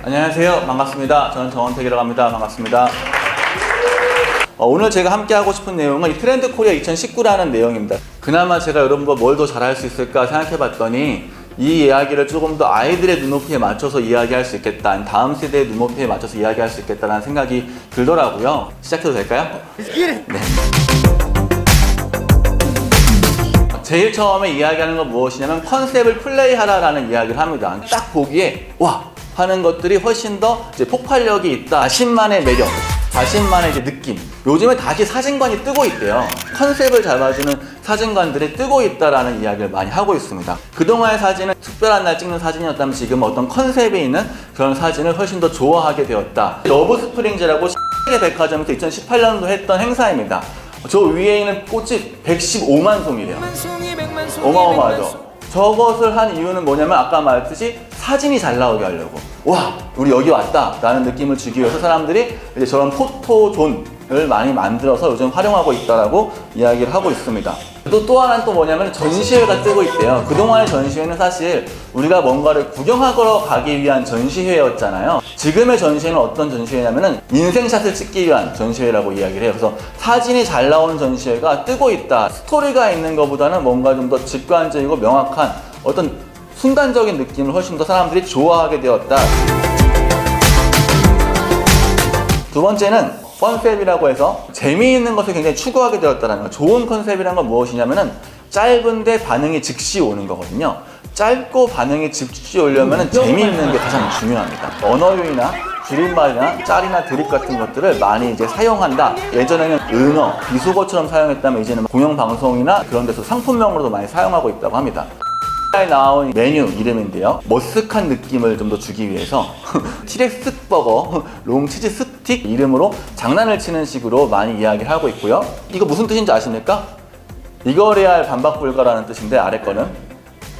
안녕하세요. 반갑습니다. 저는 정원택이라고 합니다. 반갑습니다. 오늘 제가 함께 하고 싶은 내용은 이 트렌드 코리아 2019라는 내용입니다. 그나마 제가 여러분과 뭘 더 잘할 수 있을까 생각해 봤더니 이 이야기를 조금 더 아이들의 눈높이에 맞춰서 이야기할 수 있겠다, 다음 세대의 눈높이에 맞춰서 이야기할 수 있겠다는 생각이 들더라고요. 시작해도 될까요? 네. 제일 처음에 이야기하는 건 무엇이냐면 컨셉을 플레이하라라는 이야기를 합니다. 딱 보기에 와! 하는 것들이 훨씬 더 이제 폭발력이 있다. 자신만의 매력, 자신만의 이제 느낌. 요즘에 다시 사진관이 뜨고 있대요. 컨셉을 잡아주는 사진관들이 뜨고 있다라는 이야기를 많이 하고 있습니다. 그동안의 사진은 특별한 날 찍는 사진이었다면 지금은 어떤 컨셉이 있는 그런 사진을 훨씬 더 좋아하게 되었다. 러브 스프링즈라고 세계 백화점에서 2018년도 했던 행사입니다. 저 위에 있는 꽃이 115만 송이래요. 어마어마하죠. 저것을 한 이유는 뭐냐면 아까 말했듯이 사진이 잘 나오게 하려고, 와 우리 여기 왔다 라는 느낌을 주기 위해서 사람들이 이제 저런 포토존을 많이 만들어서 요즘 활용하고 있다라고 이야기를 하고 있습니다. 또 하나는 또 뭐냐면 전시회가 뜨고 있대요. 그동안의 전시회는 사실 우리가 뭔가를 구경하러 가기 위한 전시회였잖아요. 지금의 전시회는 어떤 전시회냐면은 인생샷을 찍기 위한 전시회라고 이야기를 해요. 그래서 사진이 잘 나오는 전시회가 뜨고 있다. 스토리가 있는 것보다는 뭔가 좀 더 직관적이고 명확한 어떤 순간적인 느낌을 훨씬 더 사람들이 좋아하게 되었다. 두 번째는 컨셉이라고 해서 재미있는 것을 굉장히 추구하게 되었다는 거예요. 좋은 컨셉이란 건 무엇이냐면은 짧은데 반응이 즉시 오는 거거든요. 짧고 반응이 즉시 오려면 재미있는 게 가장 중요합니다. 언어유희나 줄임말이나 짤이나 드립 같은 것들을 많이 이제 사용한다. 예전에는 은어, 비속어처럼 사용했다면 이제는 공영방송이나 그런 데서 상품명으로도 많이 사용하고 있다고 합니다. 에 나온 메뉴 이름인데요. 머쓱한 느낌을 좀 더 주기 위해서 티렉스 버거, 롱치즈 스틱 이름으로 장난을 치는 식으로 많이 이야기를 하고 있고요. 이거 무슨 뜻인지 아십니까? 이거래야 할 반박불가라는 뜻인데 아래 거는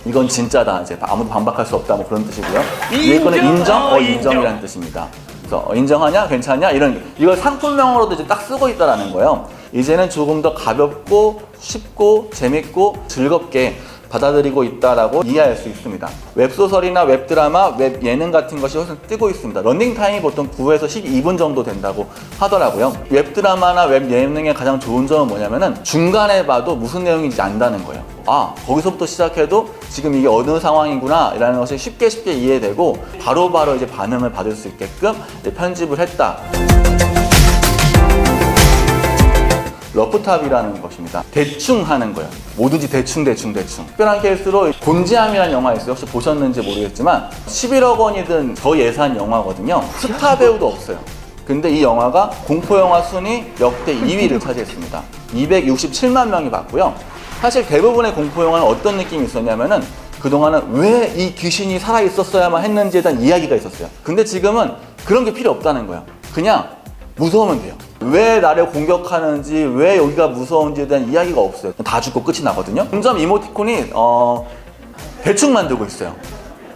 이건 진짜다, 이제 아무도 반박할 수 없다, 뭐 그런 뜻이고요. 위에 거는 인정, 인정이라는 뜻입니다. 그래서 인정하냐, 괜찮냐 이런, 이걸 상품명으로도 이제 딱 쓰고 있다라는 거예요. 이제는 조금 더 가볍고 쉽고 재밌고 즐겁게 받아들이고 있다라고 이해할 수 있습니다. 웹소설이나 웹드라마, 웹예능 같은 것이 훨씬 뜨고 있습니다. 런닝타임이 보통 9에서 12분 정도 된다고 하더라고요. 웹드라마나 웹예능의 가장 좋은 점은 뭐냐면은 중간에 봐도 무슨 내용인지 안다는 거예요. 아, 거기서부터 시작해도 지금 이게 어느 상황이구나 라는 것이 쉽게 이해되고 바로바로 이제 반응을 받을 수 있게끔 이제 편집을 했다. 러프탑이라는 것입니다. 대충 하는 거예요. 뭐든지 대충. 특별한 케이스로 곤지암이라는 영화 있어요. 혹시 보셨는지 모르겠지만 11억 원이 든 저예산 영화거든요. 스타 배우도 없어요. 근데 이 영화가 공포영화 순위 역대 2위를 차지했습니다. 267만 명이 봤고요. 사실 대부분의 공포영화는 어떤 느낌이 있었냐면은 그동안은 왜 이 귀신이 살아있었어야만 했는지에 대한 이야기가 있었어요. 근데 지금은 그런 게 필요 없다는 거예요. 그냥 무서우면 돼요. 왜 나를 공격하는지, 왜 여기가 무서운지에 대한 이야기가 없어요. 다 죽고 끝이 나거든요. 점점 이모티콘이 대충 만들고 있어요.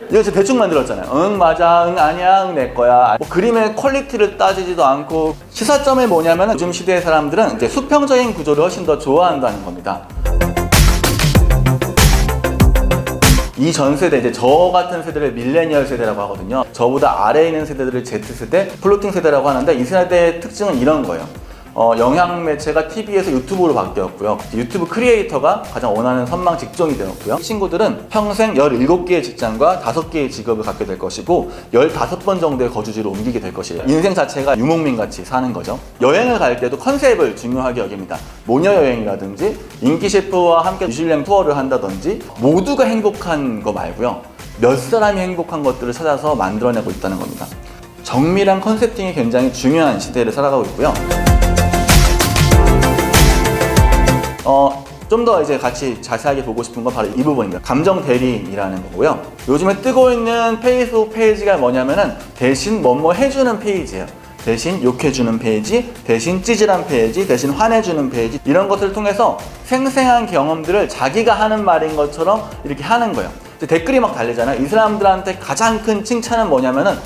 이거 진짜 대충 만들었잖아요. 응 맞아, 응 아니야, 응 내 거야. 뭐 그림의 퀄리티를 따지지도 않고, 시사점이 뭐냐면 요즘 시대의 사람들은 이제 수평적인 구조를 훨씬 더 좋아한다는 겁니다. 이 전 세대, 이제 저 같은 세대를 밀레니얼 세대라고 하거든요. 저보다 아래에 있는 세대들을 Z세대, 플로팅 세대라고 하는데 이 세대의 특징은 이런 거예요. 영향 매체가 TV에서 유튜브로 바뀌었고요. 유튜브 크리에이터가 가장 원하는 선망 직종이 되었고요. 이 친구들은 평생 17개의 직장과 5개의 직업을 갖게 될 것이고 15번 정도의 거주지로 옮기게 될 것이에요. 인생 자체가 유목민같이 사는 거죠. 여행을 갈 때도 컨셉을 중요하게 여깁니다. 모녀 여행이라든지 인기 셰프와 함께 미슐랭 투어를 한다든지 모두가 행복한 거 말고요. 몇 사람이 행복한 것들을 찾아서 만들어내고 있다는 겁니다. 정밀한 컨셉팅이 굉장히 중요한 시대를 살아가고 있고요. 좀 더 이제 같이 자세하게 보고 싶은 건 바로 이 부분입니다. 감정 대리라는 거고요. 요즘에 뜨고 있는 페이스북 페이지가 뭐냐면은 대신 뭐뭐 해주는 페이지예요. 대신 욕해주는 페이지, 대신 찌질한 페이지, 대신 화내주는 페이지, 이런 것을 통해서 생생한 경험들을 자기가 하는 말인 것처럼 이렇게 하는 거예요. 댓글이 막 달리잖아요. 이 사람들한테 가장 큰 칭찬은 뭐냐면은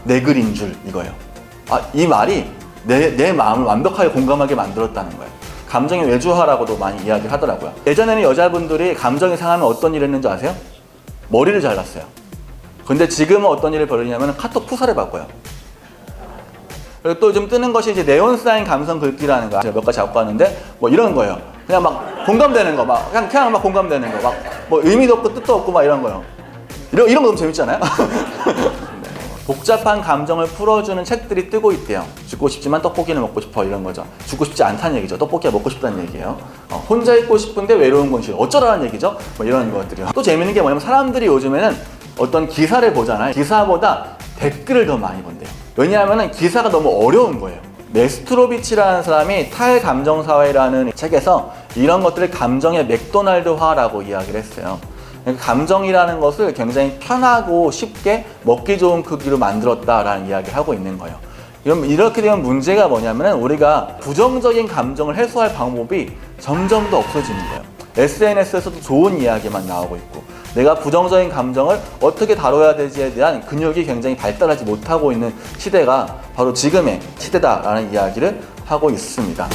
내 글인 줄 이거예요. 이 말이 내 마음을 완벽하게 공감하게 만들었다는 거예요. 감정의 외주화라고도 많이 이야기를 하더라고요. 예전에는 여자분들이 감정이 상하면 어떤 일을 했는지 아세요? 머리를 잘랐어요. 근데 지금은 어떤 일을 벌이냐면 카톡 푸사를 바꿔요. 그리고 또 좀 뜨는 것이 이제 네온사인 감성 글귀라는 거 제가 몇 가지 잡고 왔는데 뭐 이런 거예요. 그냥 막 공감되는 거, 막 그냥 막 공감되는 거, 막 뭐 의미도 없고 뜻도 없고 막 이런 거요. 이런 거 너무 재밌잖아요. 복잡한 감정을 풀어주는 책들이 뜨고 있대요. 죽고 싶지만 떡볶이는 먹고 싶어 이런 거죠. 죽고 싶지 않다는 얘기죠. 떡볶이가 먹고 싶다는 얘기예요. 혼자 있고 싶은데 외로운 건 싫어. 어쩌라는 얘기죠. 뭐 이런 것들이요. 또 재밌는 게 뭐냐면 사람들이 요즘에는 어떤 기사를 보잖아요. 기사보다 댓글을 더 많이 본대요. 왜냐하면 기사가 너무 어려운 거예요. 네스트로비치라는 사람이 탈감정사회라는 책에서 이런 것들을 감정의 맥도날드화라고 이야기를 했어요. 감정이라는 것을 굉장히 편하고 쉽게 먹기 좋은 크기로 만들었다라는 이야기를 하고 있는 거예요. 이렇게 되면 문제가 뭐냐면 우리가 부정적인 감정을 해소할 방법이 점점 더 없어지는 거예요. SNS에서도 좋은 이야기만 나오고 있고 내가 부정적인 감정을 어떻게 다뤄야 되지에 대한 근육이 굉장히 발달하지 못하고 있는 시대가 바로 지금의 시대다라는 이야기를 하고 있습니다.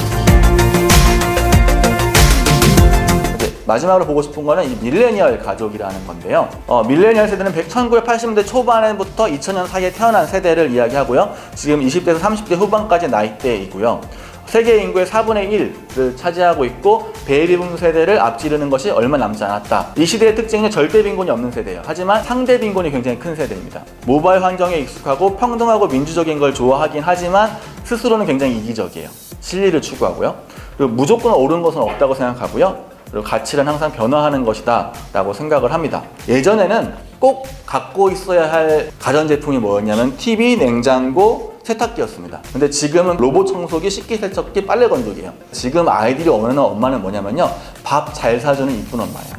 마지막으로 보고 싶은 거는 이 밀레니얼 가족이라는 건데요. 밀레니얼 세대는 1980년대 초반부터 2000년 사이에 태어난 세대를 이야기하고요. 지금 20대에서 30대 후반까지 나이대이고요. 세계 인구의 4분의 1을 차지하고 있고 베이비붐 세대를 앞지르는 것이 얼마 남지 않았다. 이 시대의 특징은 절대 빈곤이 없는 세대예요. 하지만 상대 빈곤이 굉장히 큰 세대입니다. 모바일 환경에 익숙하고 평등하고 민주적인 걸 좋아하긴 하지만 스스로는 굉장히 이기적이에요. 진리를 추구하고요. 그리고 무조건 옳은 것은 없다고 생각하고요. 그리고 가치는 항상 변화하는 것이다 라고 생각을 합니다. 예전에는 꼭 갖고 있어야 할 가전제품이 뭐였냐면 TV, 냉장고, 세탁기였습니다. 근데 지금은 로봇 청소기, 식기세척기, 빨래 건조기예요. 지금 아이들이 원하는 엄마는 뭐냐면요, 밥 잘 사주는 이쁜 엄마예요.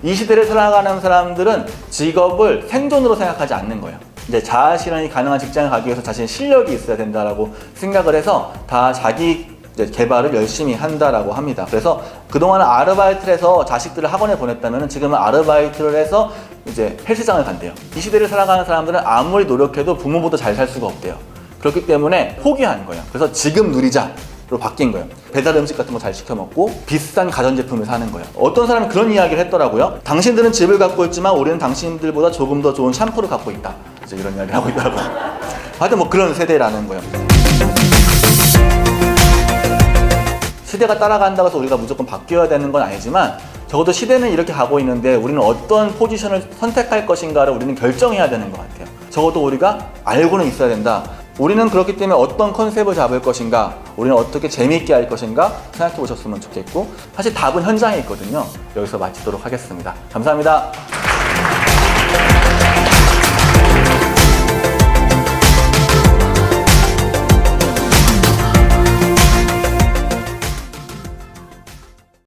이 시대를 살아가는 사람들은 직업을 생존으로 생각하지 않는 거예요. 이제 자아 실현이 가능한 직장에 가기 위해서 자신의 실력이 있어야 된다라고 생각을 해서 다 자기 개발을 열심히 한다라고 합니다. 그래서 그동안은 아르바이트를 해서 자식들을 학원에 보냈다면 지금은 아르바이트를 해서 이제 헬스장을 간대요. 이 시대를 살아가는 사람들은 아무리 노력해도 부모보다 잘 살 수가 없대요. 그렇기 때문에 포기한 거예요. 그래서 지금 누리자로 바뀐 거예요. 배달 음식 같은 거 잘 시켜 먹고 비싼 가전제품을 사는 거예요. 어떤 사람이 그런 이야기를 했더라고요. 당신들은 집을 갖고 있지만 우리는 당신들보다 조금 더 좋은 샴푸를 갖고 있다. 이제 이런 이야기를 하고 있더라고요. 하여튼 뭐 그런 세대라는 거예요. 시대가 따라간다고 해서 우리가 무조건 바뀌어야 되는 건 아니지만 적어도 시대는 이렇게 가고 있는데 우리는 어떤 포지션을 선택할 것인가를 우리는 결정해야 되는 것 같아요. 적어도 우리가 알고는 있어야 된다. 우리는 그렇기 때문에 어떤 컨셉을 잡을 것인가, 우리는 어떻게 재미있게 할 것인가 생각해 보셨으면 좋겠고, 사실 답은 현장에 있거든요. 여기서 마치도록 하겠습니다. 감사합니다.